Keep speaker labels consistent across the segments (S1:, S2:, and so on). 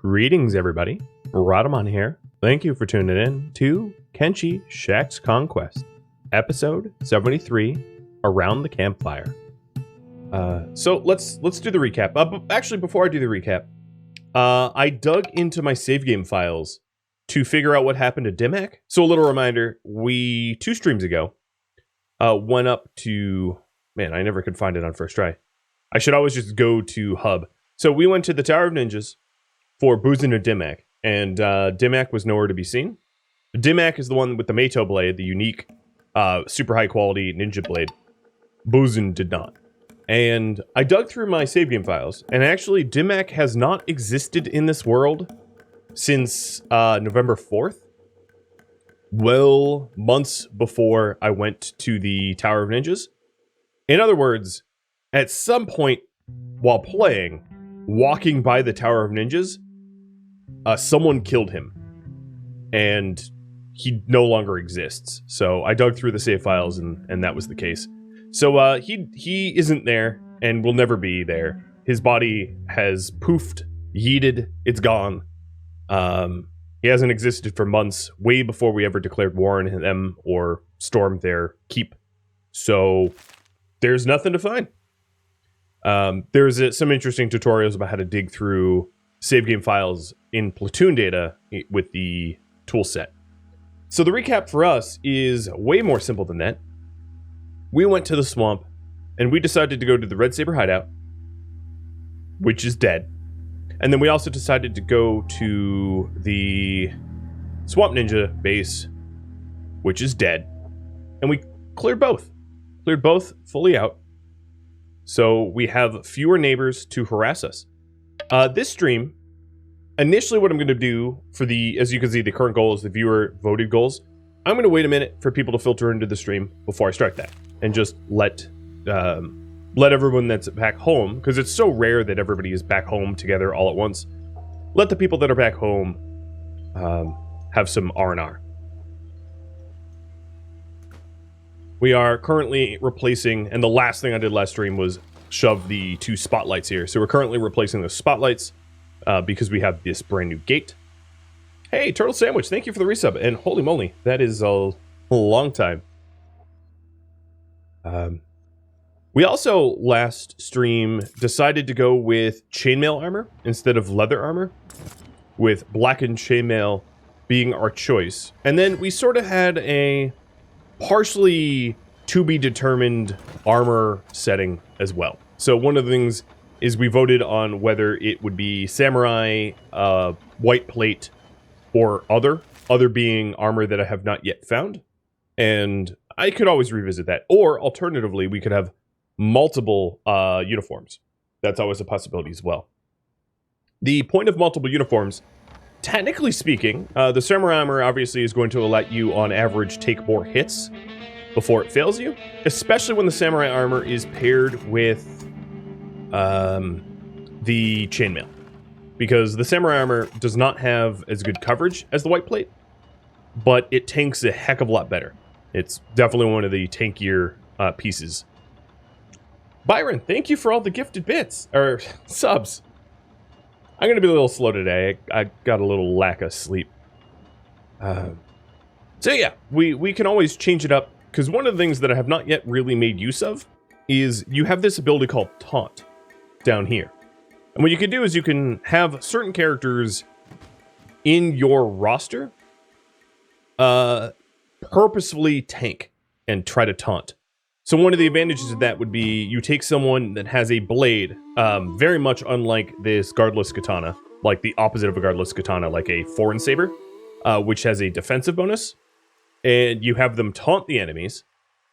S1: Greetings, everybody. Rhadamant here. Thank you for tuning in to Kenshi Shek's Conquest, episode 73, Around the Campfire. So let's do the recap. Actually, before I do the recap, I dug into my save game files to figure out what happened to Dimak. So a little reminder: we 2 streams ago went up to I never could find it on first try. I should always just go to Hub. So we went to the Tower of Ninjas for Buzin or Dimak, and Dimak was nowhere to be seen. Dimak is the one with the Meito blade, the unique, super high quality ninja blade. Buzin did not. And I dug through my save game files, and actually Dimak has not existed in this world since November 4th. Well, months before I went to the Tower of Ninjas. In other words, at some point while playing, walking by the Tower of Ninjas, someone killed him, and he no longer exists. So I dug through the save files, and that was the case. So he isn't there, and will never be there. His body has poofed, yeeted, it's gone. He hasn't existed for months, way before we ever declared war on them or stormed their keep. So there's nothing to find. There's some interesting tutorials about how to dig through save game files in Platoon data with the tool set. So the recap for us is way more simple than that. We went to the swamp, and we decided to go to the Red Saber hideout, which is dead. And then we also decided to go to the Swamp Ninja base, which is dead. And we cleared both. Cleared both fully out. So we have fewer neighbors to harass us. This stream, initially what I'm going to do for as you can see, the current goal is the viewer voted goals. I'm going to wait a minute for people to filter into the stream before I start that. And just let everyone that's back home, because it's so rare that everybody is back home together all at once. Let the people that are back home have some R&R. We are currently replacing, and the last thing I did last stream was shove the 2 spotlights here. So we're currently replacing those spotlights because we have this brand new gate. Hey, Turtle Sandwich, thank you for the resub. And holy moly, that is a long time. We also, last stream, decided to go with chainmail armor instead of leather armor, with blackened chainmail being our choice. And then we sort of had a partially to-be-determined armor setting as well. So one of the things is we voted on whether it would be samurai, white plate, or other being armor that I have not yet found. And I could always revisit that. Or, alternatively, we could have multiple uniforms. That's always a possibility as well. The point of multiple uniforms, technically speaking, the samurai armor obviously is going to let you, on average, take more hits before it fails you. Especially when the samurai armor is paired with the chainmail. Because the samurai armor does not have as good coverage as the white plate, but it tanks a heck of a lot better. It's definitely one of the tankier pieces. Byron, thank you for all the gifted bits, or subs. I'm going to be a little slow today. I got a little lack of sleep. So yeah, we can always change it up, because one of the things that I have not yet really made use of is you have this ability called Taunt down here. And what you can do is you can have certain characters in your roster purposefully tank and try to taunt. So one of the advantages of that would be you take someone that has a blade, very much unlike this guardless katana, like the opposite of a guardless katana, like a foreign saber, which has a defensive bonus, and you have them taunt the enemies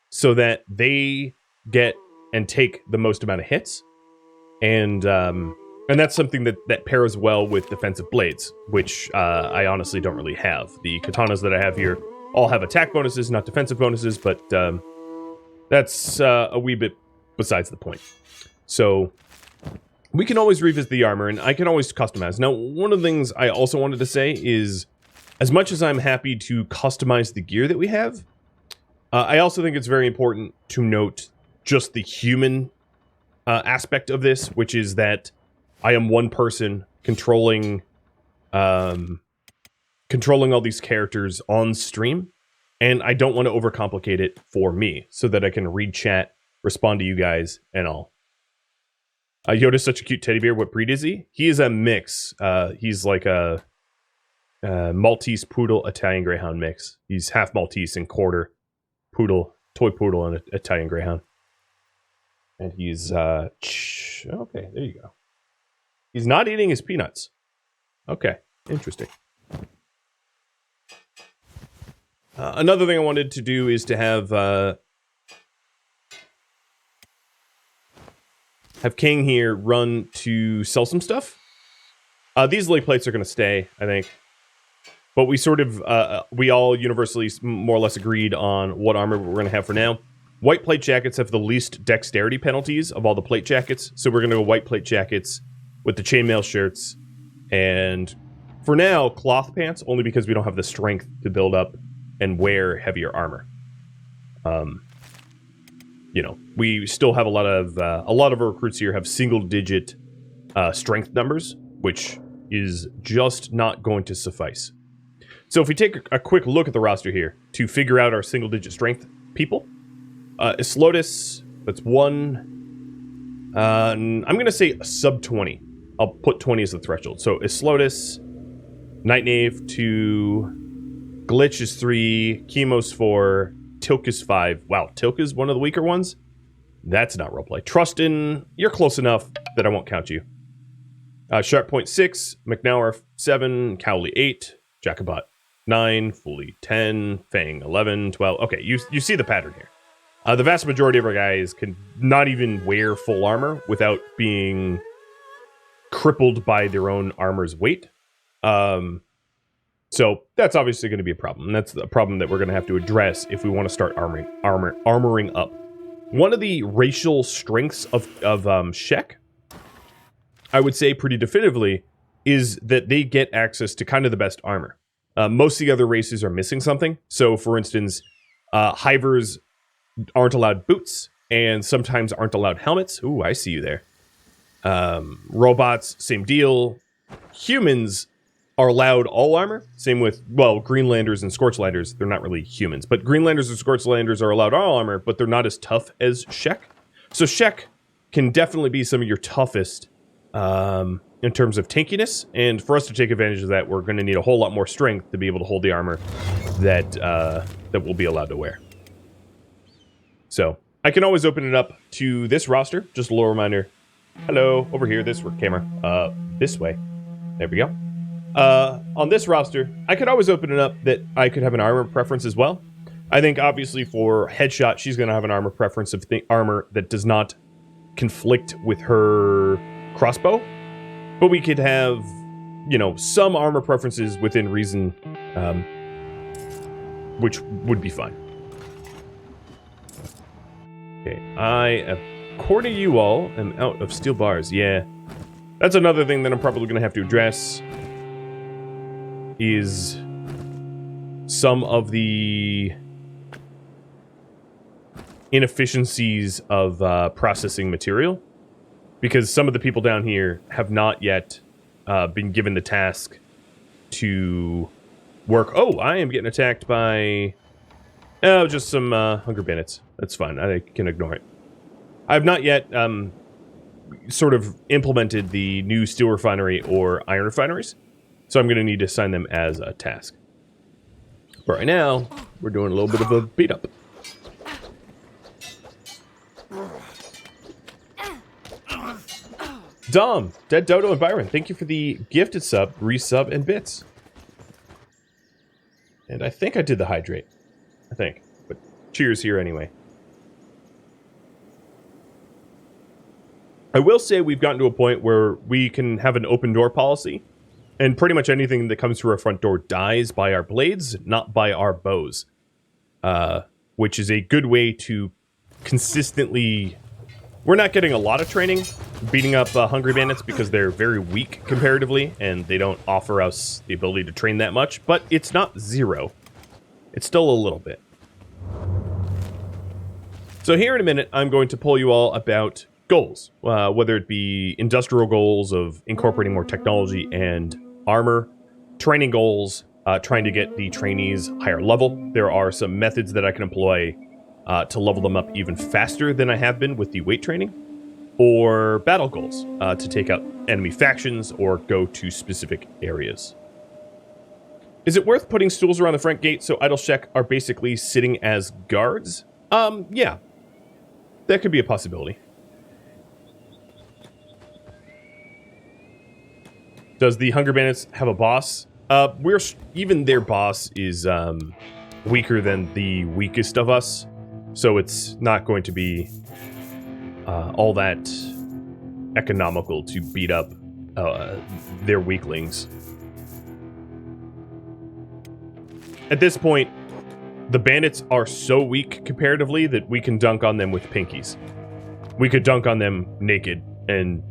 S1: so that they get and take the most amount of hits, and that's something that pairs well with defensive blades, which I honestly don't really have. The katanas that I have here all have attack bonuses, not defensive bonuses, but that's a wee bit besides the point. So we can always revisit the armor, and I can always customize. Now, one of the things I also wanted to say is, as much as I'm happy to customize the gear that we have, I also think it's very important to note just the human aspect of this, which is that I am one person controlling controlling all these characters on stream, and I don't want to overcomplicate it for me, so that I can read chat, respond to you guys, and all. Yoda's such a cute teddy bear. What breed is he? He is a mix. He's like a Maltese poodle Italian Greyhound mix. He's half Maltese and quarter poodle, toy poodle, and Italian Greyhound. And he's okay. There you go. He's not eating his peanuts. Okay, interesting. Another thing I wanted to do is to have King here run to sell some stuff. These lay plates are going to stay, I think. But we sort of, we all universally more or less agreed on what armor we're going to have for now. White plate jackets have the least dexterity penalties of all the plate jackets. So we're going to go white plate jackets with the chainmail shirts. And for now, cloth pants, only because we don't have the strength to build up and wear heavier armor. You know, we still have a lot of our recruits here have single-digit strength numbers, which is just not going to suffice. So if we take a quick look at the roster here to figure out our single-digit strength people, Islotus, that's 1. I'm going to say sub 20. I'll put 20 as the threshold. So Islotus, Night Knave 2, Glitch is 3, Chemo's 4, Tilk is 5. Wow, Tilk is one of the weaker ones? That's not roleplay. Trustin, you're close enough that I won't count you. Sharp Point 6, McNauer 7, Cowley 8, Jacobot 9, Fully 10, Fang 11, 12. Okay, you see the pattern here. The vast majority of our guys can not even wear full armor without being crippled by their own armor's weight. So that's obviously going to be a problem. And that's a problem that we're going to have to address if we want to start armoring up. One of the racial strengths of Shek, I would say pretty definitively, is that they get access to kind of the best armor. Most of the other races are missing something. So, for instance, Hivers aren't allowed boots, and sometimes aren't allowed helmets. Ooh, I see you there. Robots, same deal. Humans are allowed all armor. Same with, well, Greenlanders and Scorchlanders. They're not really humans, but Greenlanders and Scorchlanders are allowed all armor, but they're not as tough as Shek. So Shek can definitely be some of your toughest in terms of tankiness, and for us to take advantage of that, we're going to need a whole lot more strength to be able to hold the armor that that we'll be allowed to wear. So I can always open it up to this roster. Just a little reminder. Hello, over here, this camera. This way. There we go. On this roster, I could always open it up that I could have an armor preference as well. I think, obviously, for Headshot, she's going to have an armor preference of armor that does not conflict with her crossbow. But we could have, you know, some armor preferences within reason, which would be fine. Okay, according to you all, am out of steel bars. Yeah, that's another thing that I'm probably going to have to address, is some of the inefficiencies of processing material, because some of the people down here have not yet been given the task to work. Oh, I am getting attacked by just some hunger bandits. That's fine. I can ignore it. I have not yet sort of implemented the new steel refinery or iron refineries, so I'm going to need to assign them as a task. But right now, we're doing a little bit of a beat up. Dom, Dead Dodo, and Byron, thank you for the gifted sub, resub, and bits. And I think I did the hydrate. I think. But cheers here anyway. I will say we've gotten to a point where we can have an open door policy, and pretty much anything that comes through our front door dies by our blades, not by our bows. Which is a good way to consistently... We're not getting a lot of training beating up Hungry Bandits because they're very weak comparatively, and they don't offer us the ability to train that much, but it's not zero. It's still a little bit. So here in a minute, I'm going to poll you all about goals, whether it be industrial goals of incorporating more technology and armor, training goals, trying to get the trainees higher level. There are some methods that I can employ to level them up even faster than I have been with the weight training, or battle goals to take out enemy factions or go to specific areas. Is it worth putting stools around the front gate so idle Shek are basically sitting as guards? Yeah. That could be a possibility. Does the Hunger Bandits have a boss? Even their boss is weaker than the weakest of us, so it's not going to be all that economical to beat up their weaklings. At this point, the bandits are so weak comparatively that we can dunk on them with pinkies. We could dunk on them naked and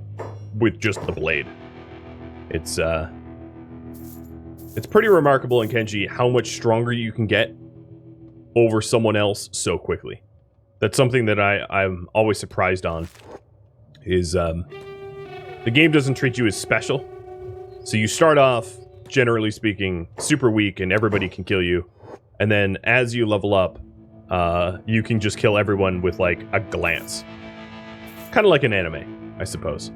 S1: with just the blade. It's pretty remarkable in Kenshi how much stronger you can get over someone else so quickly. That's something that I'm always surprised on, is the game doesn't treat you as special. So you start off, generally speaking, super weak and everybody can kill you. And then as you level up, you can just kill everyone with like a glance. Kind of like an anime, I suppose.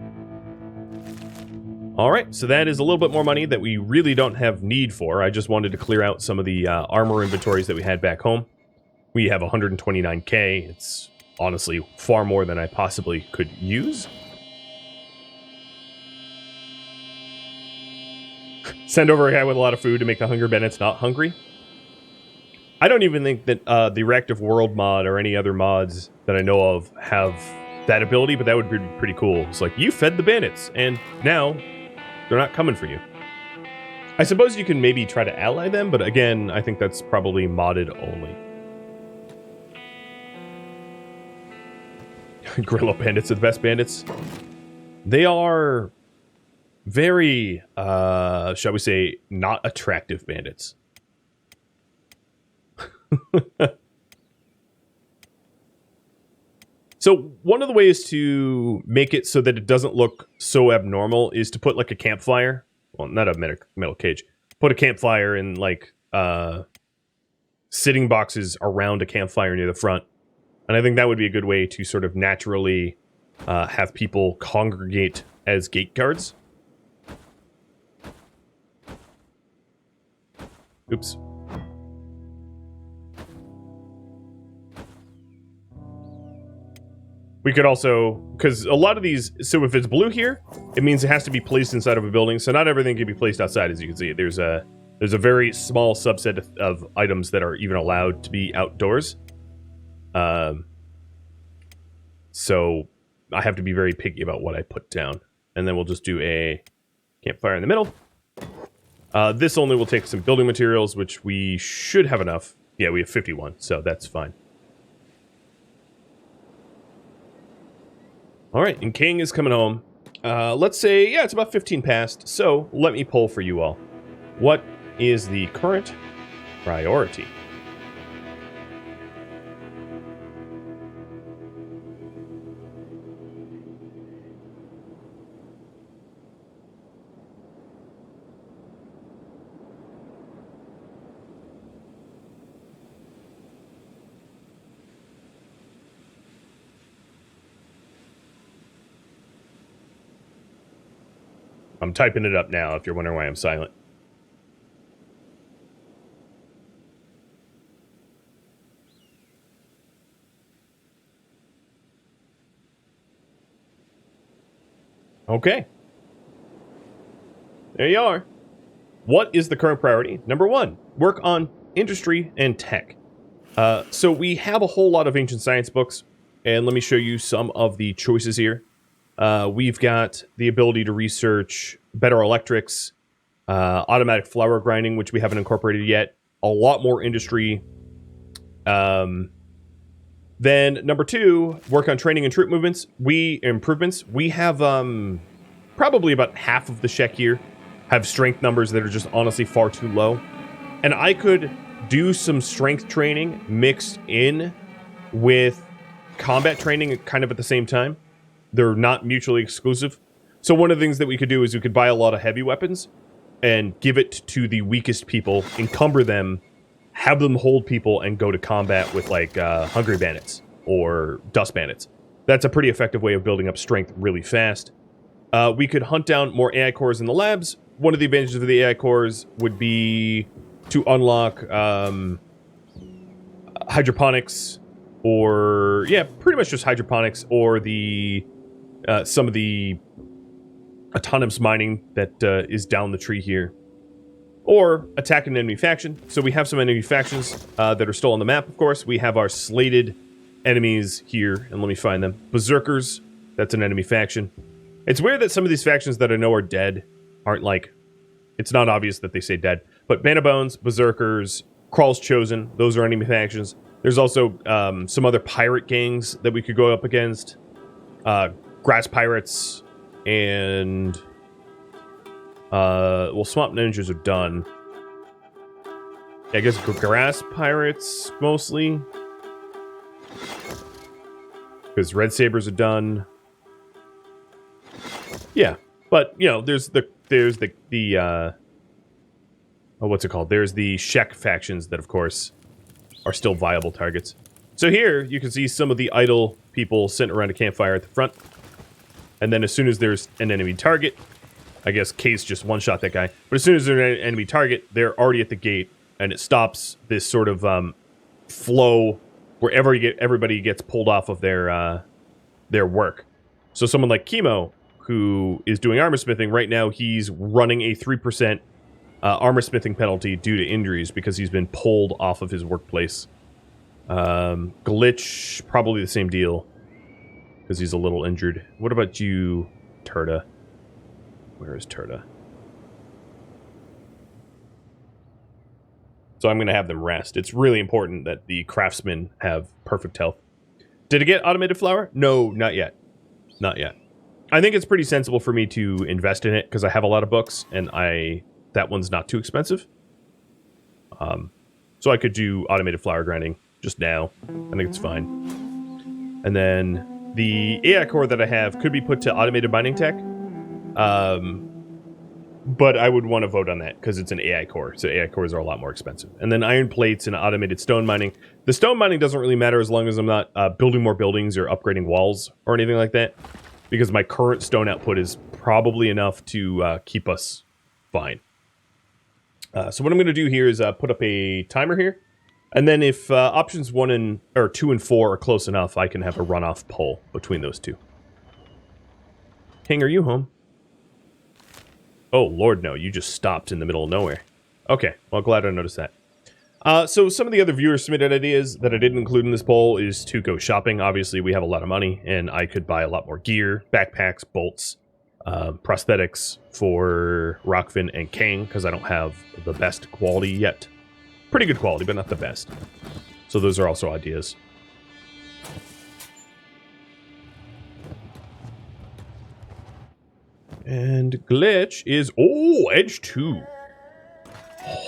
S1: Alright, so that is a little bit more money that we really don't have need for. I just wanted to clear out some of the armor inventories that we had back home. We have 129k. It's honestly far more than I possibly could use. Send over a guy with a lot of food to make the Hunger Bandits not hungry. I don't even think that the Reactive World mod or any other mods that I know of have that ability, but that would be pretty cool. It's like, you fed the bandits, and now they're not coming for you. I suppose you can maybe try to ally them, but again, I think that's probably modded only. Grillo bandits are the best bandits. They are very, shall we say, not attractive bandits. So one of the ways to make it so that it doesn't look so abnormal is to put like a campfire. Well, not a metal cage. Put a campfire in like sitting boxes around a campfire near the front. And I think that would be a good way to sort of naturally have people congregate as gate guards. Oops. We could also, because a lot of these, so if it's blue here, it means it has to be placed inside of a building. So not everything can be placed outside, as you can see. There's a very small subset of items that are even allowed to be outdoors. So I have to be very picky about what I put down. And then we'll just do a campfire in the middle. This only will take some building materials, which we should have enough. Yeah, we have 51, so that's fine. All right, and King is coming home. Let's say, yeah, it's about 15 past, so let me poll for you all. What is the current priority? I'm typing it up now if you're wondering why I'm silent. Okay. There you are. What is the current priority? Number 1, work on industry and tech. So we have a whole lot of ancient science books, and let me show you some of the choices here. We've got the ability to research better electrics, automatic flour grinding, which we haven't incorporated yet, a lot more industry. Then number 2, work on training and troop movements. Improvements. We have probably about half of the Shek here have strength numbers that are just honestly far too low. And I could do some strength training mixed in with combat training kind of at the same time. They're not mutually exclusive. So one of the things that we could do is we could buy a lot of heavy weapons and give it to the weakest people, encumber them, have them hold people, and go to combat with, like, Hungry Bandits or Dust Bandits. That's a pretty effective way of building up strength really fast. We could hunt down more AI cores in the labs. One of the advantages of the AI cores would be to unlock hydroponics, or, yeah, pretty much just hydroponics, or the some of the autonomous mining that is down the tree here. Or attack an enemy faction. So we have some enemy factions that are still on the map, of course. We have our slated enemies here, and let me find them. Berserkers, that's an enemy faction. It's weird that some of these factions that I know are dead aren't, like, it's not obvious that they say dead. But Band of Bones, Berserkers, Crawl's Chosen, those are enemy factions. There's also some other pirate gangs that we could go up against. Grass Pirates, and... well, Swamp Ninjas are done. I guess Grass Pirates, mostly. Because Red Sabers are done. Yeah, but, you know, there's the oh, what's it called? There's the Shek factions that, of course, are still viable targets. So here, you can see some of the idle people sitting around a campfire at the front. And then as soon as there's an enemy target, I guess Case just one-shot that guy. But as soon as there's an enemy target, they're already at the gate, and it stops this sort of flow where everybody gets pulled off of their work. So someone like Chemo, who is doing armor smithing, right now he's running a 3% armor smithing penalty due to injuries because he's been pulled off of his workplace. Glitch, probably the same deal because he's a little injured. What about you, Turda? Where is Turda? So I'm going to have them rest. It's really important that the craftsmen have perfect health. Did it get automated flour? No, not yet. Not yet. I think it's pretty sensible for me to invest in it because I have a lot of books and that one's not too expensive. So I could do automated flour grinding just now. I think it's fine. And then the AI core that I have could be put to automated mining tech. But I would want to vote on that because it's an AI core, so AI cores are a lot more expensive. And then iron plates and automated stone mining. The stone mining doesn't really matter as long as I'm not building more buildings or upgrading walls or anything like that, because my current stone output is probably enough to keep us fine. So what I'm going to do here is put up a timer here, and then if options 2 and 4 are close enough, I can have a runoff poll between those two. King, are you home? Oh, Lord, no. You just stopped in the middle of nowhere. Okay. Well, glad I noticed that. So some of the other viewers submitted ideas that I didn't include in this poll is to go shopping. Obviously, we have a lot of money, and I could buy a lot more gear, backpacks, bolts, prosthetics for Rockfin and King, because I don't have the best quality yet. Pretty good quality, but not the best. So those are also ideas. And Glitch is... Oh, Edge 2.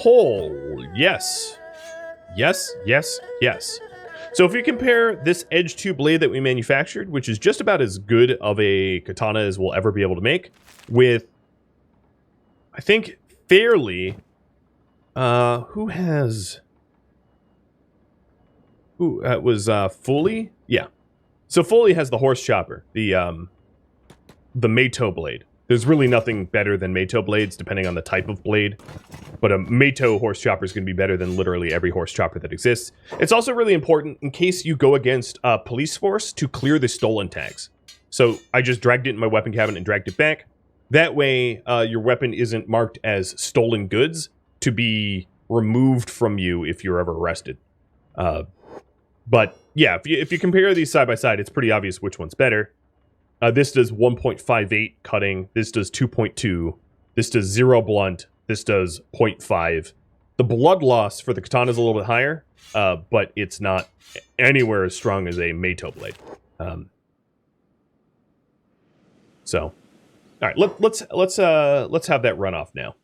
S1: Oh, yes. Yes, yes, yes. So if you compare this Edge 2 blade that we manufactured, which is just about as good of a katana as we'll ever be able to make, with, I think, fairly... who has... Who, it was, Foley? Yeah. So Foley has the horse chopper, the Meito blade. There's really nothing better than Meito blades, depending on the type of blade. But a Meito horse chopper is going to be better than literally every horse chopper that exists. It's also really important in case you go against a police force to clear the stolen tags. So I just dragged it in my weapon cabinet and dragged it back. That way, your weapon isn't marked as stolen goods to be removed from you if you're ever arrested. But yeah, if you compare these side by side, it's pretty obvious which one's better. This does 1.58 cutting. This does 2.2. This does 0 blunt. This does 0.5. The blood loss for the katana is a little bit higher, but it's not anywhere as strong as a Meito blade. So, all right, let's have that run off now.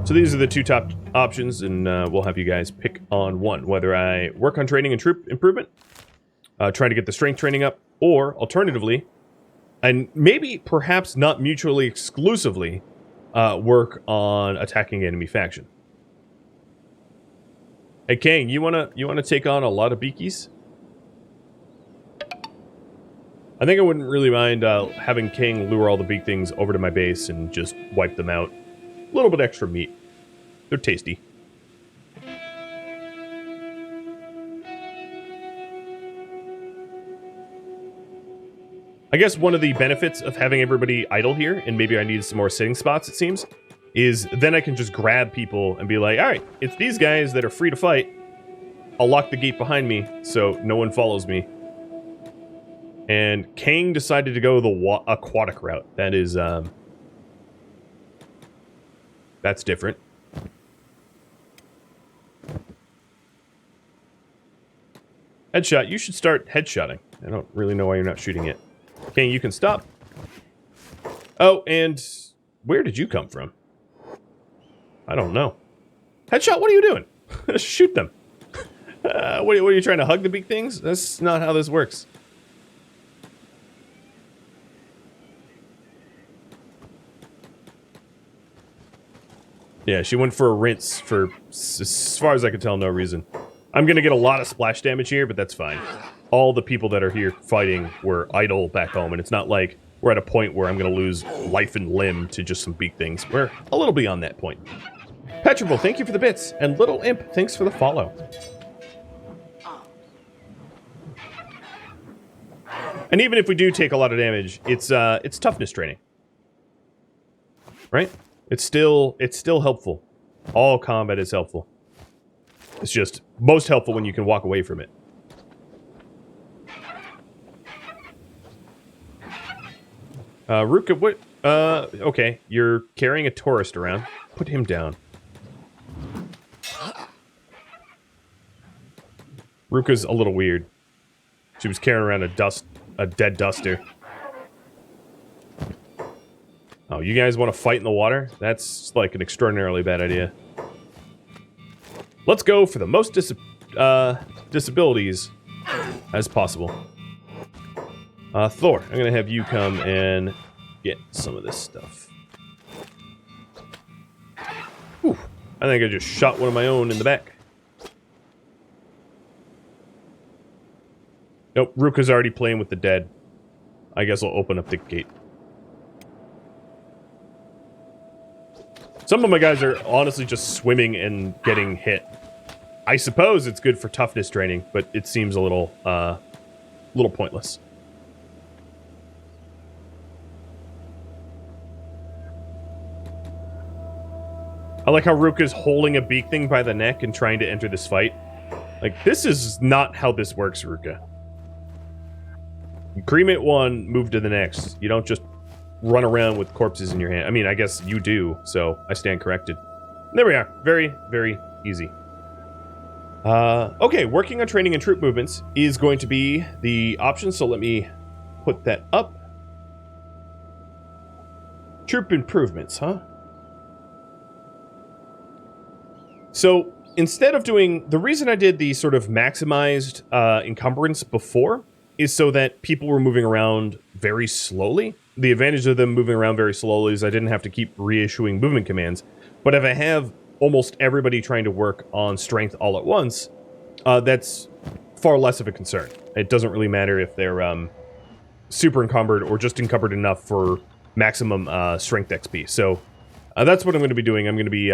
S1: So these are the two top options, and we'll have you guys pick on one, whether I work on training and troop improvement, trying to get the strength training up, or alternatively, and maybe perhaps not mutually exclusively, work on attacking enemy faction. Hey King, you wanna take on a lot of beakies? I think I wouldn't really mind having King lure all the big things over to my base and just wipe them out. A little bit extra meat. They're tasty. I guess one of the benefits of having everybody idle here, and maybe I need some more sitting spots, it seems, is then I can just grab people and be like, alright, it's these guys that are free to fight. I'll lock the gate behind me so no one follows me. And Kang decided to go the aquatic route. That is, that's different. Headshot. You should start headshotting. I don't really know why you're not shooting it. Kang, you can stop. Oh, and where did you come from? I don't know. Headshot, what are you doing? Shoot them. What are you trying to hug the big things? That's not how this works. Yeah, she went for a rinse for, as far as I can tell, no reason. I'm going to get a lot of splash damage here, but that's fine. All the people that are here fighting were idle back home, and it's not like we're at a point where I'm going to lose life and limb to just some big things. We're a little beyond that point. Petrable, thank you for the bits, and Little Imp, thanks for the follow. And even if we do take a lot of damage, it's toughness training. Right? It's still helpful. All combat is helpful. It's just most helpful when you can walk away from it. Ruka, what? Okay, you're carrying a tourist around. Put him down. Ruka's a little weird. She was carrying around a dead duster. Oh, you guys want to fight in the water? That's like an extraordinarily bad idea. Let's go for the most disabilities as possible. Thor, I'm going to have you come and get some of this stuff. Whew. I think I just shot one of my own in the back. Nope, Ruka's already playing with the dead. I guess I'll open up the gate. Some of my guys are honestly just swimming and getting hit. I suppose it's good for toughness training, but it seems a little pointless. I like how Ruka's holding a beak thing by the neck and trying to enter this fight. Like, this is not how this works, Ruka. You cremate one, move to the next. You don't just run around with corpses in your hand. I mean, I guess you do, so I stand corrected. There we are. Very, very easy. Okay, working on training and troop movements is going to be the option, so let me put that up. Troop improvements, huh? So, instead of doing... The reason I did the sort of maximized encumbrance before is so that people were moving around very slowly. The advantage of them moving around very slowly is I didn't have to keep reissuing movement commands. But if I have almost everybody trying to work on strength all at once, that's far less of a concern. It doesn't really matter if they're super encumbered or just encumbered enough for maximum strength XP. So that's what I'm going to be doing. I'm going to be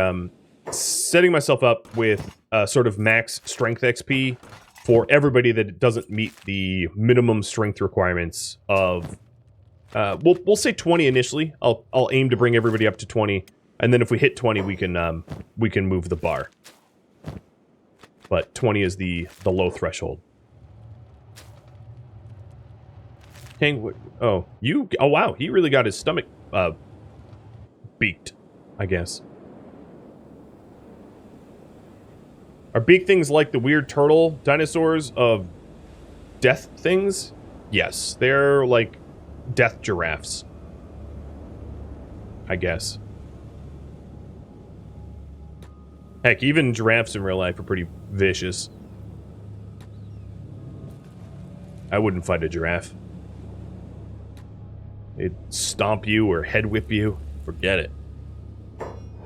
S1: setting myself up with sort of max strength XP for everybody that doesn't meet the minimum strength requirements of... we'll say 20 initially. I'll aim to bring everybody up to 20, and then if we hit 20, we can move the bar. But 20 is the low threshold. Hang, oh, you, oh wow, he really got his stomach beaked, I guess. Are big things like the weird turtle dinosaurs of death things? Yes, they're like death giraffes, I guess. Heck, even giraffes in real life are pretty vicious. I wouldn't fight a giraffe. They'd stomp you or head whip you. Forget it.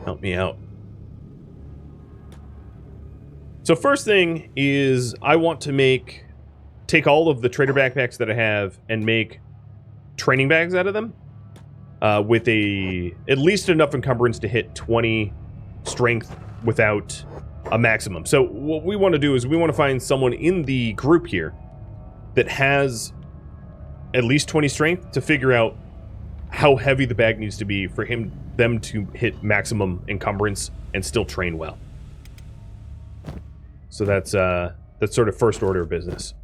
S1: Help me out. So first thing is I want to take all of the trader backpacks that I have and make training bags out of them with at least enough encumbrance to hit 20 strength without a maximum. So what we want to do is we want to find someone in the group here that has at least 20 strength to figure out how heavy the bag needs to be for them to hit maximum encumbrance and still train well. So that's sort of first order of business.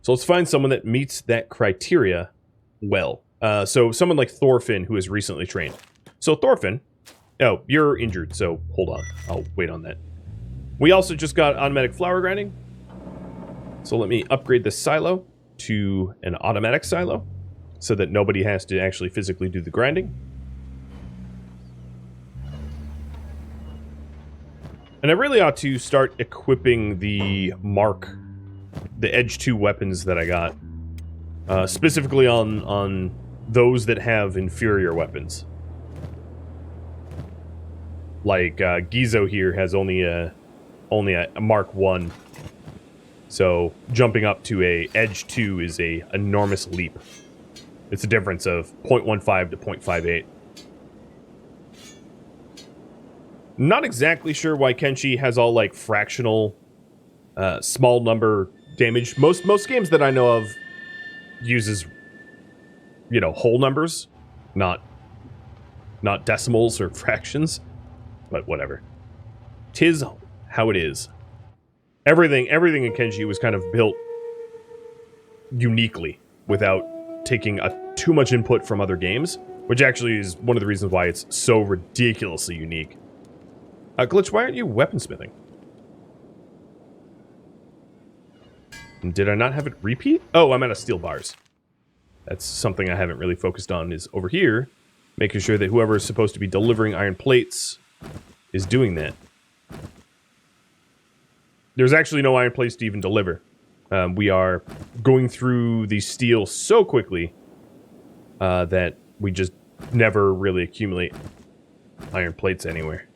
S1: So let's find someone that meets that criteria well. So someone like Thorfinn, who is recently trained. So Thorfinn, oh, you're injured, so hold on. I'll wait on that. We also just got automatic flour grinding. So let me upgrade this silo to an automatic silo so that nobody has to actually physically do the grinding. And I really ought to start equipping the Edge 2 weapons that I got. Specifically on those that have inferior weapons. Like Gizo here has only a Mark 1. So jumping up to a Edge 2 is a enormous leap. It's a difference of 0.15 to 0.58. Not exactly sure why Kenshi has all like fractional small number damage. Most games that I know of uses, you know, whole numbers, not decimals or fractions, but whatever. 'Tis how it is. Everything in Kenshi was kind of built uniquely without taking too much input from other games, which actually is one of the reasons why it's so ridiculously unique. Glitch, why aren't you weaponsmithing? Did I not have it repeat? Oh, I'm out of steel bars. That's something I haven't really focused on, is over here, making sure that whoever is supposed to be delivering iron plates is doing that. There's actually no iron plates to even deliver. We are going through the steel so quickly that we just never really accumulate iron plates anywhere.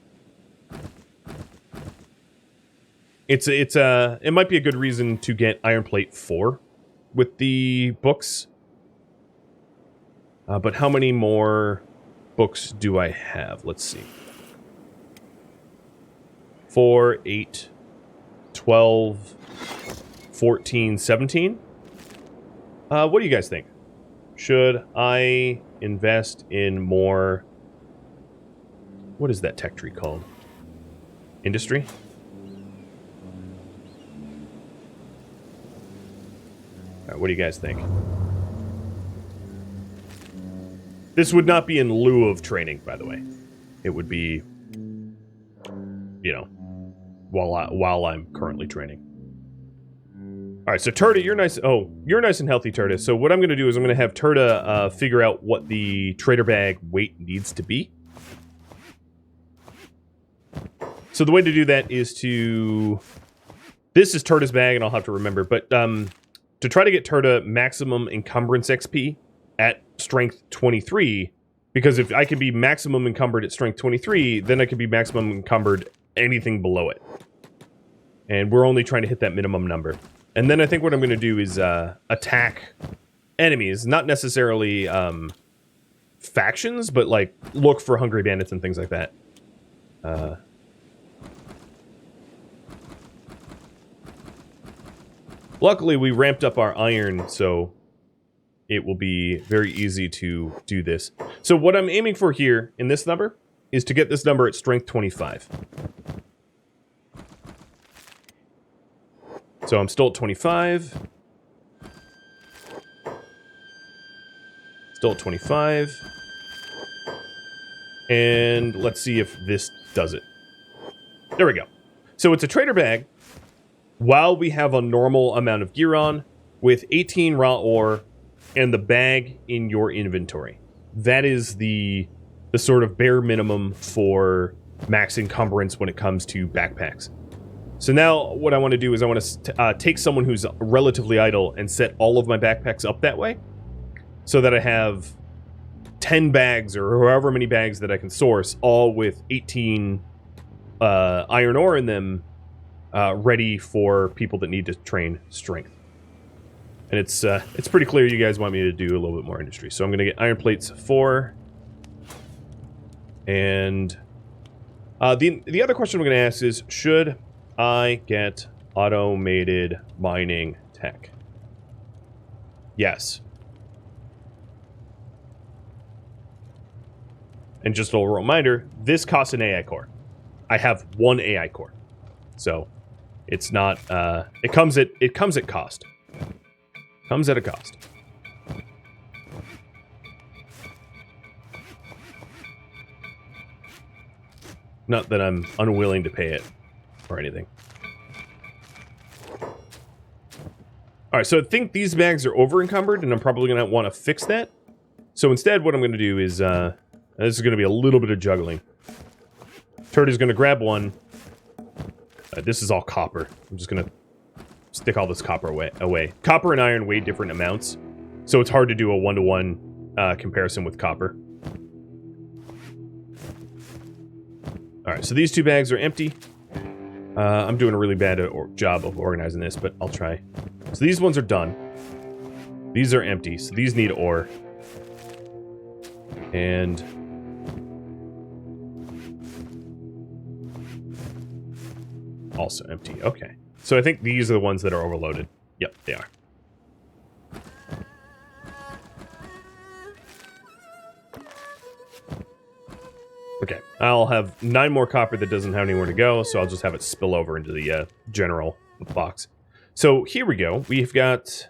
S1: It might be a good reason to get Iron Plate 4 with the books. But how many more books do I have? Let's see. 4, 8, 12, 14, 17. What do you guys think? Should I invest in more... What is that tech tree called? Industry? What do you guys think? This would not be in lieu of training, by the way. It would be, you know, while I'm currently training. All right, so Turda, you're nice. Oh, you're nice and healthy, Turda. So what I'm going to do is I'm going to have Turda figure out what the trader bag weight needs to be. So the way to do that is to... This is Turda's bag, and I'll have to remember, but... to try to get Turda maximum encumbrance XP at strength 23, because if I can be maximum encumbered at strength 23, then I can be maximum encumbered anything below it. And we're only trying to hit that minimum number. And then I think what I'm going to do is attack enemies, not necessarily factions, but like look for hungry bandits and things like that. Luckily, we ramped up our iron, so it will be very easy to do this. So what I'm aiming for here, in this number, is to get this number at strength 25. So I'm still at 25. Still at 25. And let's see if this does it. There we go. So it's a trader bag. While we have a normal amount of gear on, with 18 raw ore and the bag in your inventory. That is the sort of bare minimum for max encumbrance when it comes to backpacks. So now what I want to do is I want to take someone who's relatively idle and set all of my backpacks up that way so that I have 10 bags or however many bags that I can source, all with 18 iron ore in them, ready for people that need to train strength. And it's pretty clear you guys want me to do a little bit more industry. So I'm going to get iron plates 4. And the other question I'm going to ask is, should I get automated mining tech? Yes. And just a little reminder, this costs an AI core. I have 1 AI core. So it's not it comes at cost. Comes at a cost. Not that I'm unwilling to pay it or anything. Alright, so I think these bags are over encumbered, and I'm probably going to want to fix that. So instead, what I'm going to do is, this is going to be a little bit of juggling. Turd is going to grab one. This is all copper. I'm just going to stick all this copper away. Copper and iron weigh different amounts, so it's hard to do a one-to-one comparison with copper. Alright, so these 2 bags are empty. I'm doing a really bad job of organizing this, but I'll try. So these ones are done. These are empty, so these need ore. And also empty. Okay. So I think these are the ones that are overloaded. Yep, they are. Okay, I'll have 9 more copper that doesn't have anywhere to go, so I'll just have it spill over into the general box. So here we go. We've got...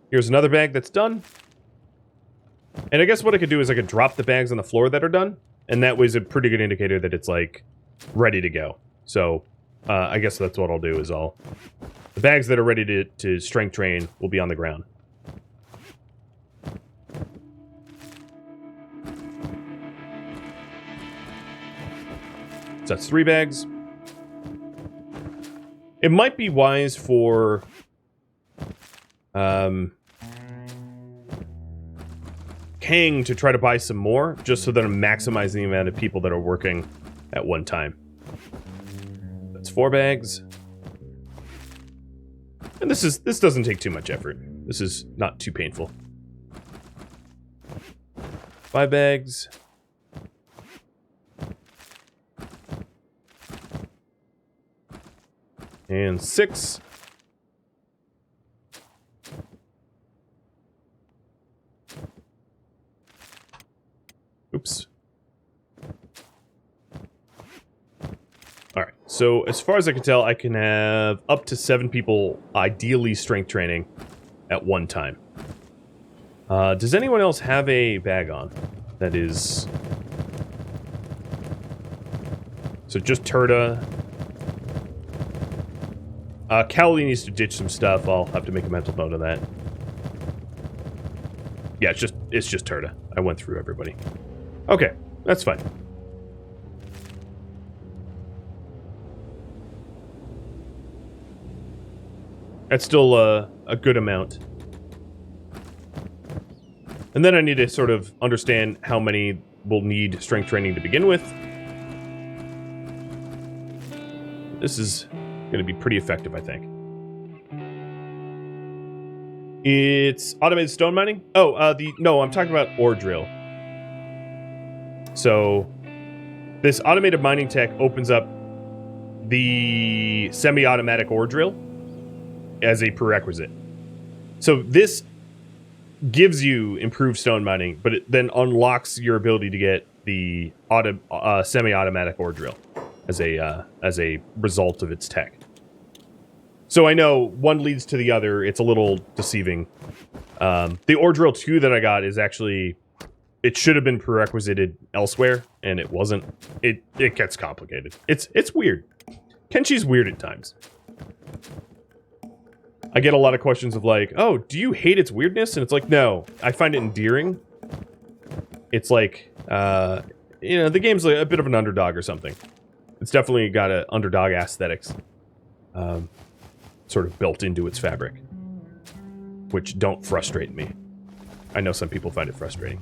S1: Here's another bag that's done. And I guess what I could do is I could drop the bags on the floor that are done, and that was a pretty good indicator that it's, like, ready to go. So, I guess that's what I'll do is the bags that are ready to strength train will be on the ground. So that's 3 bags. It might be wise for... Kang to try to buy some more, just so that I'm maximizing the amount of people that are working at one time. That's 4 bags. And this doesn't take too much effort. This is not too painful. 5 bags. And 6. Oops. Alright, so as far as I can tell, I can have up to 7 people, ideally strength training, at one time. Does anyone else have a bag on? That is... So just Turda. Cowley needs to ditch some stuff. I'll have to make a mental note of that. Yeah, it's just Turda. I went through everybody. Okay, that's fine. That's still a good amount. And then I need to sort of understand how many will need strength training to begin with. This is going to be pretty effective, I think. It's automated stone mining? Oh, no, I'm talking about ore drill. So, this automated mining tech opens up the semi-automatic ore drill as a prerequisite. So this gives you improved stone mining, but it then unlocks your ability to get the semi-automatic ore drill as a result of its tech. So I know one leads to the other. It's a little deceiving. The ore drill 2 that I got is actually... It should have been prerequisited elsewhere, and it wasn't. It gets complicated. It's weird. Kenshi's weird at times. I get a lot of questions of like, oh, do you hate its weirdness? And it's like, no, I find it endearing. It's like, the game's like a bit of an underdog or something. It's definitely got a underdog aesthetics sort of built into its fabric, which don't frustrate me. I know some people find it frustrating.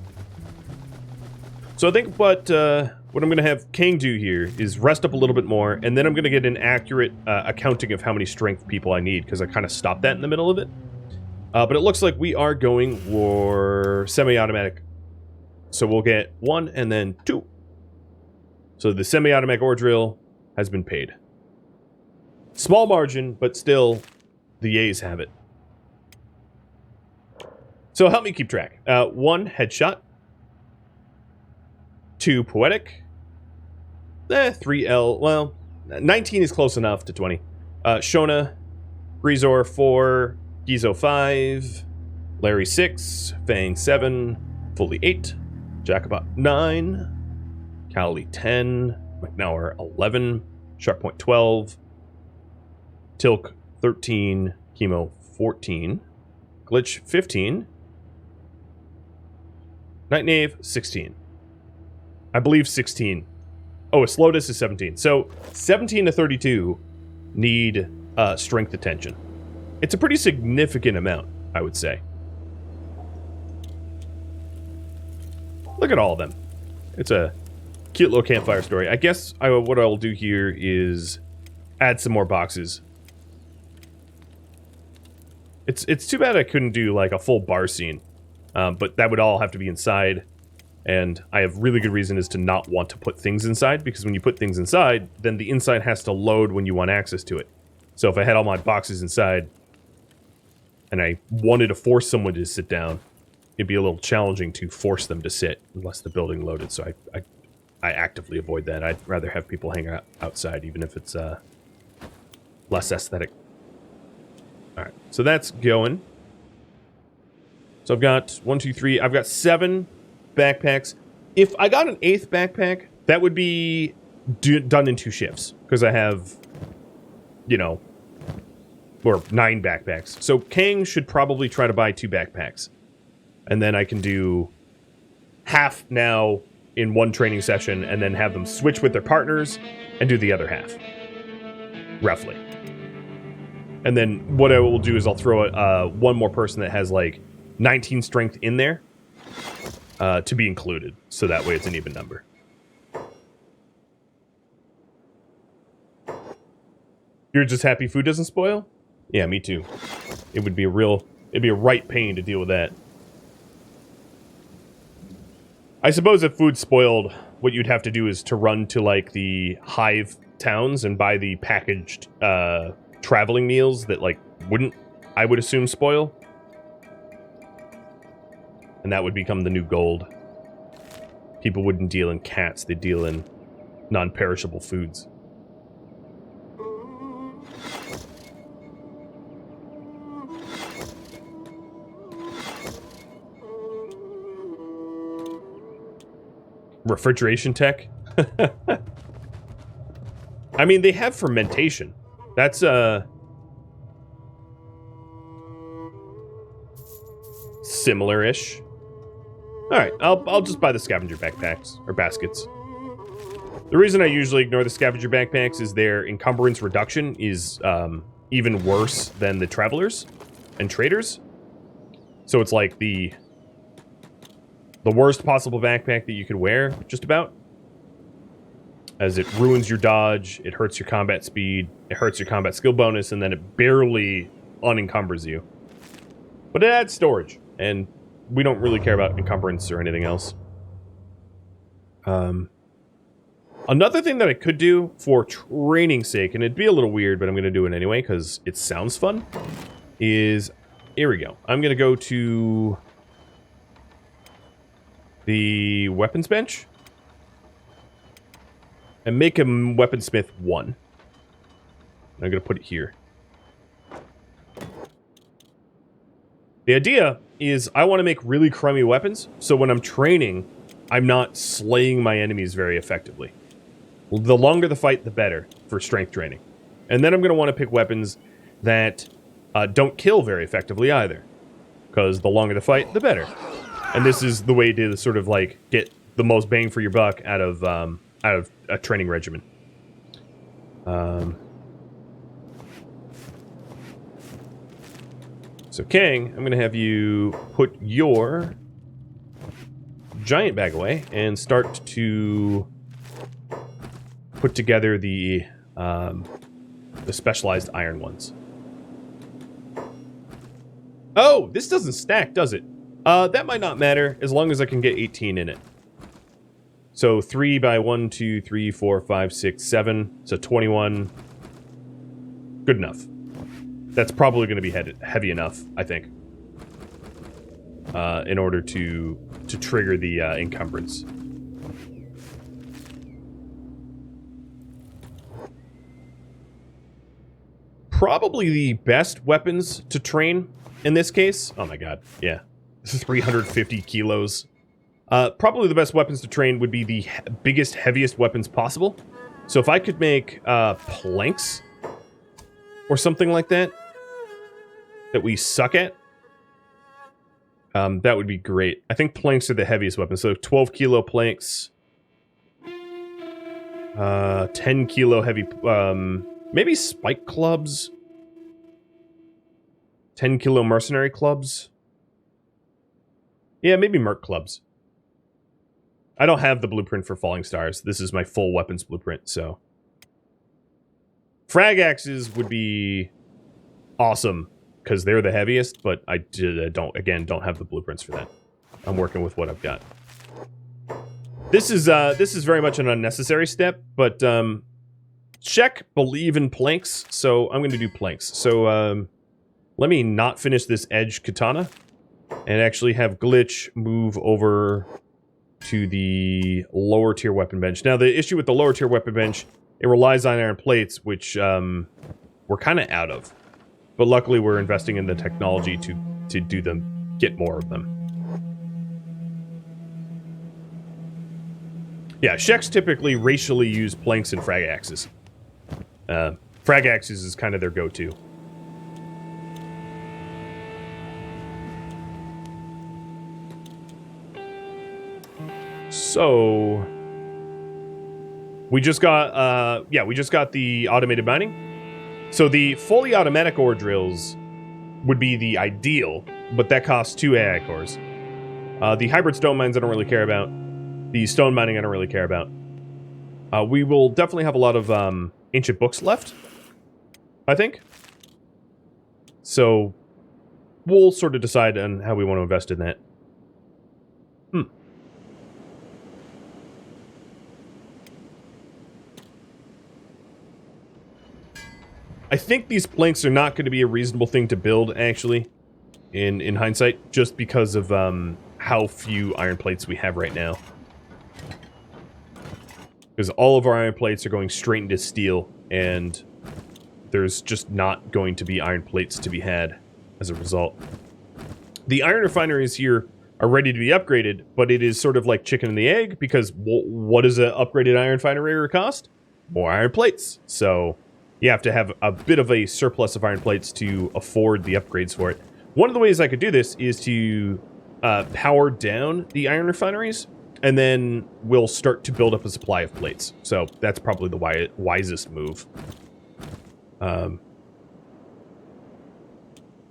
S1: So I think what I'm going to have King do here is rest up a little bit more, and then I'm going to get an accurate accounting of how many strength people I need, because I kind of stopped that in the middle of it. But it looks like we are going for semi-automatic. So we'll get 1 and then 2. So the semi-automatic ore drill has been paid. Small margin, but still, the Yays have it. So help me keep track. 1 headshot. 2 poetic. 3L. Well, 19 is close enough to 20. Shona. Grisor 4. Gizo 5. Larry 6. Fang 7. Fully 8. Jacobot 9. Cowley 10. McNauer 11. Sharppoint 12. Tilk 13. Chemo 14. Glitch 15. Night Knave 16. I believe 16. Oh, a Slotus is 17. So 17 to 32 need strength attention. It's a pretty significant amount, I would say. Look at all of them. It's a cute little campfire story. I guess what I'll do here is add some more boxes. It's too bad I couldn't do like a full bar scene, but that would all have to be inside. And I have really good reason as to not want to put things inside, because when you put things inside, then the inside has to load when you want access to it. So if I had all my boxes inside, and I wanted to force someone to sit down, it'd be a little challenging to force them to sit unless the building loaded. So I actively avoid that. I'd rather have people hang out outside, even if it's less aesthetic. Alright, so that's going. So I've got 1, 2, 3. I've got 7 backpacks. If I got an 8th backpack, that would be done in 2 shifts, because I have, you know, or 9 backpacks. So Kang should probably try to buy 2 backpacks, and then I can do half now in one training session, and then have them switch with their partners and do the other half, roughly. And then what I will do is I'll throw one more person that has like 19 strength in there to be included, so that way it's an even number. You're just happy food doesn't spoil? Yeah, me too. It would be it'd be a right pain to deal with that. I suppose if food spoiled, what you'd have to do is to run to like the hive towns and buy the packaged traveling meals that like wouldn't, I would assume, spoil. And that would become the new gold. People wouldn't deal in cats, they'd deal in non-perishable foods. Refrigeration tech? I mean, they have fermentation. That's, similar-ish. Alright, I'll just buy the scavenger backpacks, or baskets. The reason I usually ignore the scavenger backpacks is their encumbrance reduction is, even worse than the travelers and traders. So it's like the worst possible backpack that you could wear, just about. As it ruins your dodge, it hurts your combat speed, it hurts your combat skill bonus, and then it barely unencumbers you. But it adds storage, and we don't really care about encumbrance or anything else. Another thing that I could do for training's sake, and it'd be a little weird, but I'm going to do it anyway because it sounds fun, is... Here we go. I'm going to go to the weapons bench and make a weaponsmith 1. I'm going to put it here. The idea is I want to make really crummy weapons, so when I'm training, I'm not slaying my enemies very effectively. The longer the fight, the better for strength training. And then I'm going to want to pick weapons that don't kill very effectively either, because the longer the fight, the better. And this is the way to sort of like get the most bang for your buck out of a training regimen. So King, I'm going to have you put your giant bag away and start to put together the specialized iron ones. Oh, this doesn't stack, does it? That might not matter as long as I can get 18 in it. So 3 by 1, 2, 3, 4, 5, 6, 7. So 21. Good enough. That's probably going to be heavy enough, I think, in order to trigger the encumbrance. Probably the best weapons to train in this case. Oh my god, yeah. 350 kilos. Probably the best weapons to train would be the biggest, heaviest weapons possible. So if I could make planks or something like that we suck at, that would be great. I think planks are the heaviest weapon. So 12 kilo planks, 10 kilo heavy, maybe spike clubs, 10 kilo mercenary clubs. Yeah, maybe merc clubs. I don't have the blueprint for falling stars. This is my full weapons blueprint, so. Frag axes would be awesome because they're the heaviest, but I don't have the blueprints for that. I'm working with what I've got. This is very much an unnecessary step, but Shek believe in planks, so I'm going to do planks. So let me not finish this edge katana and actually have Glitch move over to the lower tier weapon bench. Now the issue with the lower tier weapon bench, it relies on iron plates, which we're kind of out of. But luckily we're investing in the technology to do them, get more of them. Yeah, Sheks typically racially use planks and frag axes. Frag axes is kind of their go-to. So we just got the automated mining. So the fully automatic ore drills would be the ideal, but that costs 2 AI cores. The hybrid stone mines I don't really care about. The stone mining I don't really care about. We will definitely have a lot of ancient books left, I think. So we'll sort of decide on how we want to invest in that. I think these planks are not going to be a reasonable thing to build, actually, in hindsight, just because of how few iron plates we have right now. Because all of our iron plates are going straight into steel, and there's just not going to be iron plates to be had as a result. The iron refineries here are ready to be upgraded, but it is sort of like chicken and the egg, because what does an upgraded iron refinery cost? More iron plates. So you have to have a bit of a surplus of iron plates to afford the upgrades for it. One of the ways I could do this is to power down the iron refineries, and then we'll start to build up a supply of plates. So that's probably the wisest move.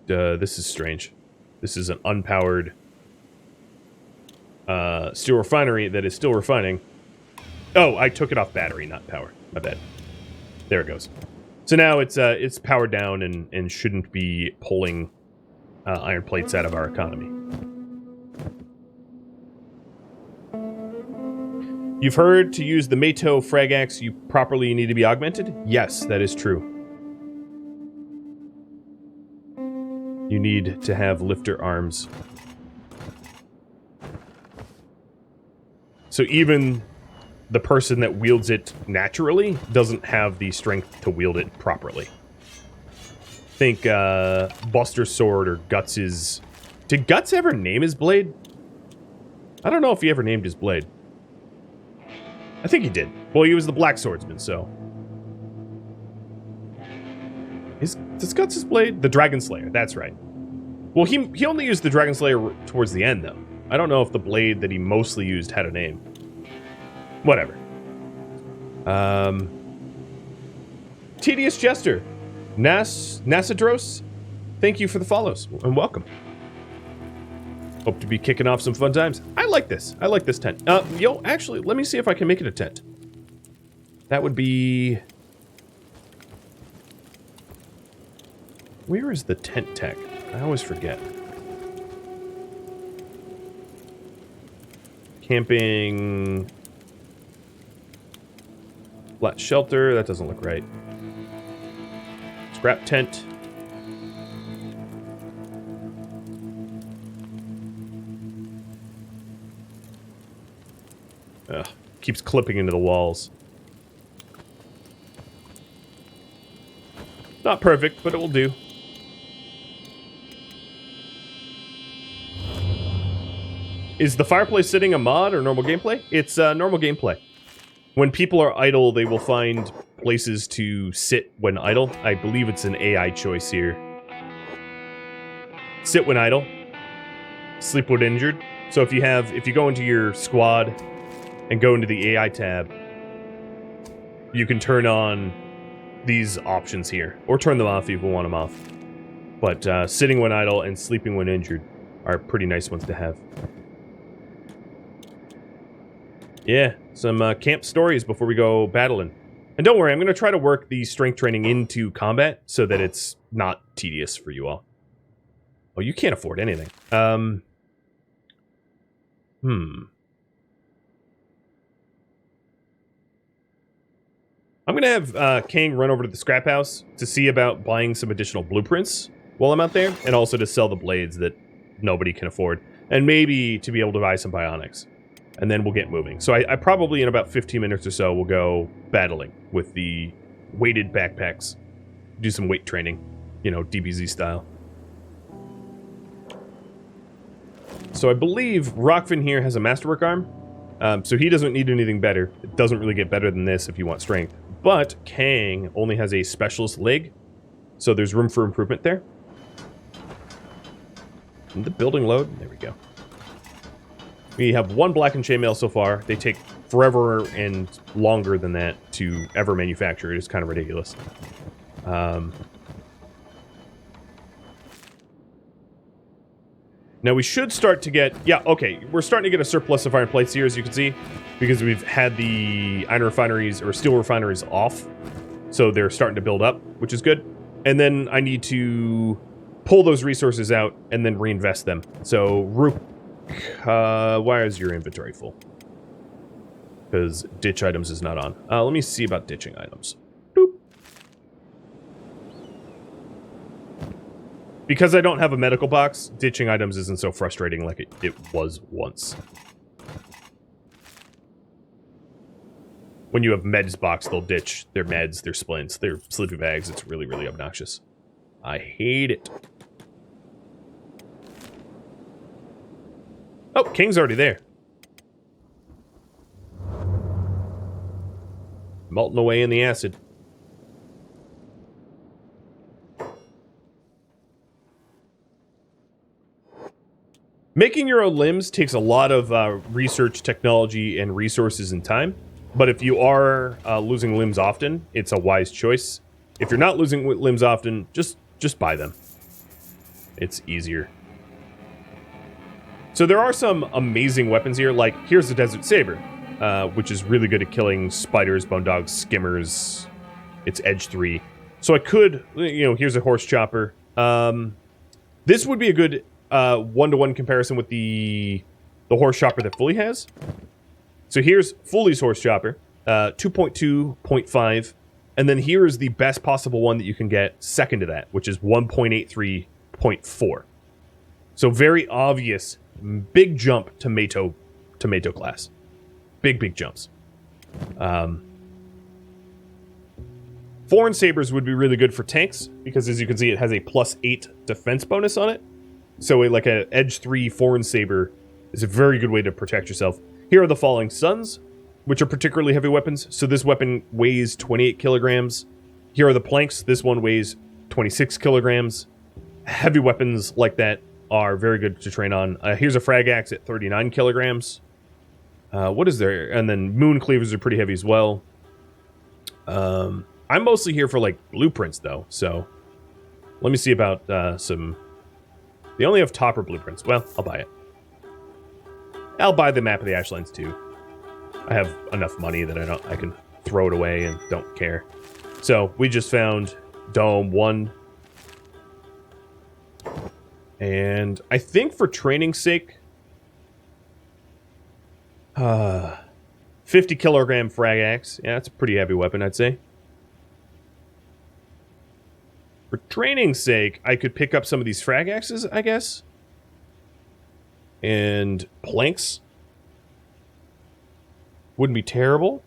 S1: This is strange. This is an unpowered steel refinery that is still refining. Oh, I took it off battery, not power. My bad. There it goes. So now it's powered down and shouldn't be pulling iron plates out of our economy. You've heard to use the Meito frag axe, you properly need to be augmented? Yes, that is true. You need to have lifter arms. So even the person that wields it naturally doesn't have the strength to wield it properly. Think Buster's sword or Guts's... Did Guts ever name his blade? I don't know if he ever named his blade. I think he did. Well, he was the Black Swordsman, so... Is Guts' blade? The Dragon Slayer, that's right. Well, he only used the Dragon Slayer towards the end, though. I don't know if the blade that he mostly used had a name. Whatever. Tedious Jester, Nasadros, thank you for the follows and welcome. Hope to be kicking off some fun times. I like this. I like this tent. Yo, actually, let me see if I can make it a tent. That would be... Where is the tent tech? I always forget. Camping... Flat shelter. That doesn't look right. Scrap tent. Ugh, keeps clipping into the walls. Not perfect, but it will do. Is the fireplace sitting a mod or normal gameplay? It's normal gameplay. When people are idle, they will find places to sit when idle. I believe it's an AI choice here. Sit when idle. Sleep when injured. So if you go into your squad and go into the AI tab, you can turn on these options here. Or turn them off if you want them off. But sitting when idle and sleeping when injured are pretty nice ones to have. Yeah, some camp stories before we go battling. And don't worry, I'm going to try to work the strength training into combat so that it's not tedious for you all. Oh, you can't afford anything. I'm going to have King run over to the scrap house to see about buying some additional blueprints while I'm out there, and also to sell the blades that nobody can afford, and maybe to be able to buy some bionics. And then we'll get moving. So I probably, in about 15 minutes or so, will go battling with the weighted backpacks. Do some weight training, you know, DBZ style. So I believe Rockfin here has a masterwork arm. So he doesn't need anything better. It doesn't really get better than this if you want strength. But Kang only has a specialist leg. So there's room for improvement there. And the building load. There we go. We have one blackened chainmail so far. They take forever and longer than that to ever manufacture. It is kind of ridiculous. Now we should start to get... Yeah, okay. We're starting to get a surplus of iron plates here, as you can see. Because we've had the iron refineries, or steel refineries, off. So they're starting to build up, which is good. And then I need to pull those resources out and then reinvest them. So, why is your inventory full? Because ditch items is not on. Let me see about ditching items. Boop. Because I don't have a medical box, ditching items isn't so frustrating like it was once. When you have meds box, they'll ditch their meds, their splints, their sleeping bags. It's really, really obnoxious. I hate it. Oh, King's already there. Melting away in the acid. Making your own limbs takes a lot of research, technology, and resources and time. But if you are losing limbs often, it's a wise choice. If you're not losing limbs often, just buy them. It's easier. So there are some amazing weapons here, like here's the Desert Saber, which is really good at killing spiders, bone dogs, skimmers. It's edge 3. So I could, you know, here's a horse chopper. This would be a good one-to-one comparison with the horse chopper that Fully has. So here's Fully's horse chopper, 2.2.5, and then here is the best possible one that you can get second to that, which is 1.83.4. So very obvious. Big jump tomato class. Big jumps. Foreign sabers would be really good for tanks because, as you can see, it has a +8 defense bonus on it. So like a edge 3 foreign saber is a very good way to protect yourself. Here are the Falling Suns, which are particularly heavy weapons. So this weapon weighs 28 kilograms. Here are the planks. This one weighs 26 kilograms. Heavy weapons like that are very good to train on. Here's a frag axe at 39 kilograms. What is there? And then moon cleavers are pretty heavy as well. I'm mostly here for, like, blueprints, though. So, let me see about some... They only have topper blueprints. Well, I'll buy it. I'll buy the map of the Ashlands, too. I have enough money that I can throw it away and don't care. So, we just found Dome 1. And I think for training's sake... 50 kilogram frag axe. Yeah, that's a pretty heavy weapon, I'd say. For training's sake, I could pick up some of these frag axes, I guess. And planks. Wouldn't be terrible.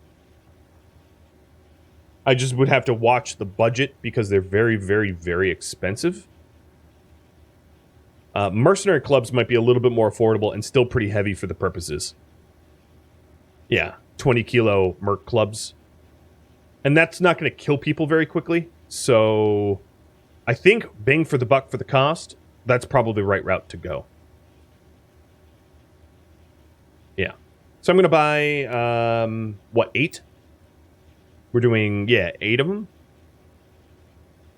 S1: I just would have to watch the budget because they're very, very, very expensive. Mercenary clubs might be a little bit more affordable and still pretty heavy for the purposes. Yeah, 20 kilo merc clubs. And that's not going to kill people very quickly. So I think bang for the buck for the cost, that's probably the right route to go. Yeah. So I'm going to buy, what, 8? We're doing, yeah, 8 of them.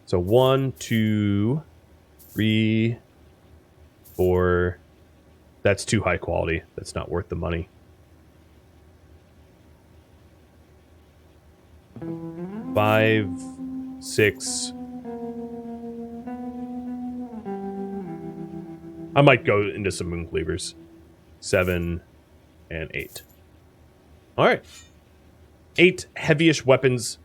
S1: So 1, 2, 3, 4. That's too high quality. That's not worth the money. 5, 6. I might go into some moon cleavers. 7 and 8. All right. 8 heavyish weapons.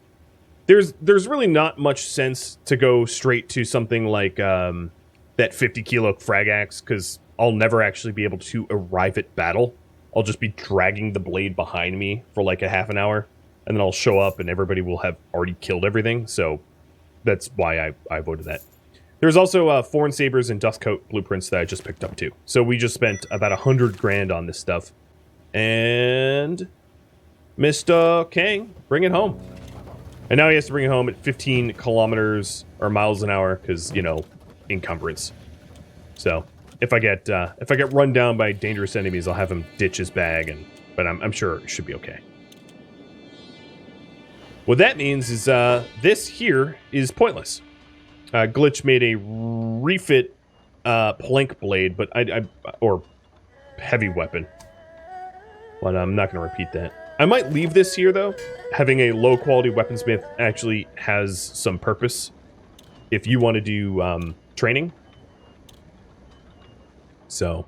S1: There's really not much sense to go straight to something like that 50 kilo frag axe, because I'll never actually be able to arrive at battle. I'll just be dragging the blade behind me for like a half an hour, and then I'll show up and everybody will have already killed everything. So that's why I voted that. There's also Foreign Sabers and Dustcoat blueprints that I just picked up too. So we just spent about 100 grand on this stuff. And Mr. King, bring it home. And now he has to bring it home at 15 kilometers or miles an hour because, you know, encumbrance. So if I get run down by dangerous enemies, I'll have him ditch his bag, but I'm sure it should be okay. What that means is this here is pointless. Glitch made a refit plank blade, but or heavy weapon. But I'm not going to repeat that. I might leave this here, though. Having a low-quality weaponsmith actually has some purpose if you want to do training. So,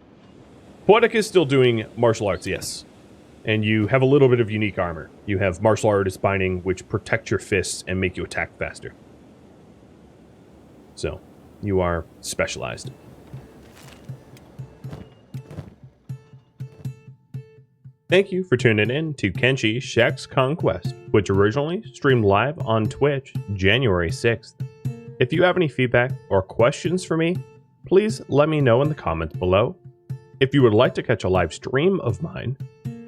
S1: Poetic is still doing martial arts, yes. And you have a little bit of unique armor. You have martial artist binding, which protect your fists and make you attack faster. So, you are specialized. Thank you for tuning in to Kenshi Shek's Conquest, which originally streamed live on Twitch January 6th. If you have any feedback or questions for me, please let me know in the comments below. If you would like to catch a live stream of mine,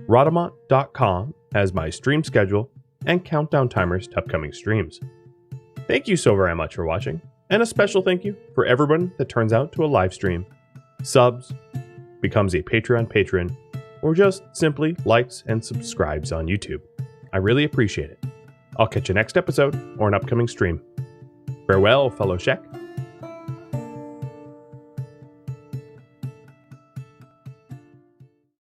S1: Rhadamant.com has my stream schedule and countdown timers to upcoming streams. Thank you so very much for watching, and a special thank you for everyone that turns out to a live stream, subs, becomes a Patreon patron, or just simply likes and subscribes on YouTube. I really appreciate it. I'll catch you next episode or an upcoming stream. Farewell, fellow Shek.